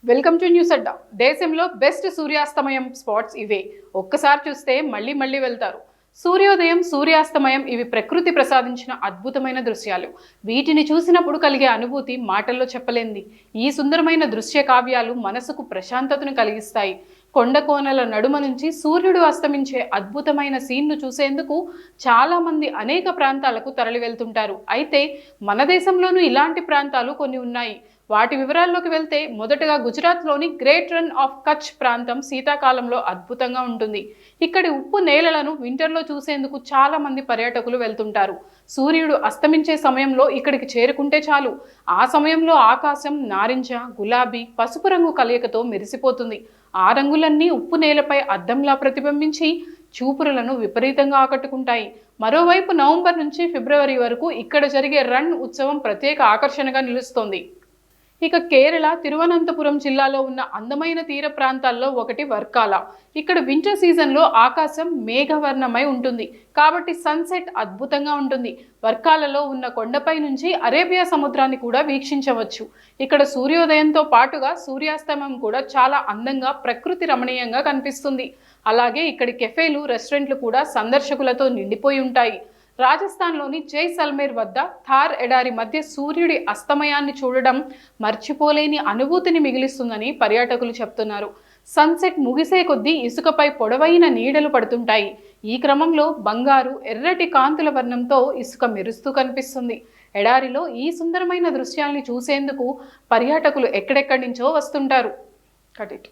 Welcome to news అడ్డా. దేశంలో best సూర్యాస్తమయం spots ఇవే. ఒక్కసారి చూస్తే మళ్ళీ మళ్ళీ వెళ్తారు. సూర్యోదయం, సూర్యాస్తమయం ఇవి ప్రకృతి ప్రసాదించిన అద్భుతమైన దృశ్యాలు. వీటిని చూసినప్పుడు కలిగే అనుభూతి మాటల్లో చెప్పలేంది. ఈ సుందరమైన దృశ్య కావ్యాలు మనసుకు ప్రశాంతతను కలిగిస్తాయి. కొండ కోనల నడుమ నుంచి సూర్యుడు అస్తమించే అద్భుతమైన సీన్ను చూసేందుకు చాలా మంది అనేక ప్రాంతాలకు తరలి వెళ్తుంటారు. అయితే మన దేశంలోనూ ఇలాంటి ప్రాంతాలు కొన్ని ఉన్నాయి. వాటి వివరాల్లోకి వెళ్తే మొదటగా గుజరాత్లోని గ్రేట్ రన్ ఆఫ్ కచ్ ప్రాంతం శీతాకాలంలో అద్భుతంగా ఉంటుంది. ఇక్కడి ఉప్పు నేలలను వింటర్లో చూసేందుకు చాలా మంది పర్యాటకులు వెళ్తుంటారు. సూర్యుడు అస్తమించే సమయంలో ఇక్కడికి చేరుకుంటే చాలు, ఆ సమయంలో ఆకాశం నారింజ, గులాబీ, పసుపు రంగు కలయికతో మెరిసిపోతుంది. ఆ రంగులన్నీ ఉప్పు నేలపై అద్దంలా ప్రతిబింబించి చూపురులను విపరీతంగా ఆకట్టుకుంటాయి. మరోవైపు నవంబర్ నుంచి ఫిబ్రవరి వరకు ఇక్కడ జరిగే రన్ ఉత్సవం ప్రత్యేక ఆకర్షణగా నిలుస్తోంది. ఇక కేరళ తిరువనంతపురం జిల్లాలో ఉన్న అందమైన తీర ప్రాంతాల్లో ఒకటి వర్కాల. ఇక్కడ వింటర్ సీజన్లో ఆకాశం మేఘవర్ణమై ఉంటుంది కాబట్టి సన్సెట్ అద్భుతంగా ఉంటుంది. వర్కాలలో ఉన్న కొండపై నుంచి అరేబియా సముద్రాన్ని కూడా వీక్షించవచ్చు. ఇక్కడ సూర్యోదయంతో పాటుగా సూర్యాస్తమయం కూడా చాలా అందంగా, ప్రకృతి రమణీయంగా కనిపిస్తుంది. అలాగే ఇక్కడి కెఫేలు, రెస్టారెంట్లు కూడా సందర్శకులతో నిండిపోయి ఉంటాయి. రాజస్థాన్లోని జైసల్మేర్ వద్ద థార్ ఎడారి మధ్య సూర్యుడి అస్తమయాన్ని చూడడం మర్చిపోలేని అనుభూతిని మిగిలిస్తుందని పర్యాటకులు చెప్తున్నారు. సన్సెట్ ముగిసే కొద్దీ ఇసుకపై పొడవైన నీడలు పడుతుంటాయి. ఈ క్రమంలో బంగారు, ఎర్రటి కాంతుల వర్ణంతో ఇసుక మెరుస్తూ కనిపిస్తుంది. ఎడారిలో ఈ సుందరమైన దృశ్యాల్ని చూసేందుకు పర్యాటకులు ఎక్కడెక్కడి నుంచో వస్తుంటారు. Cut it.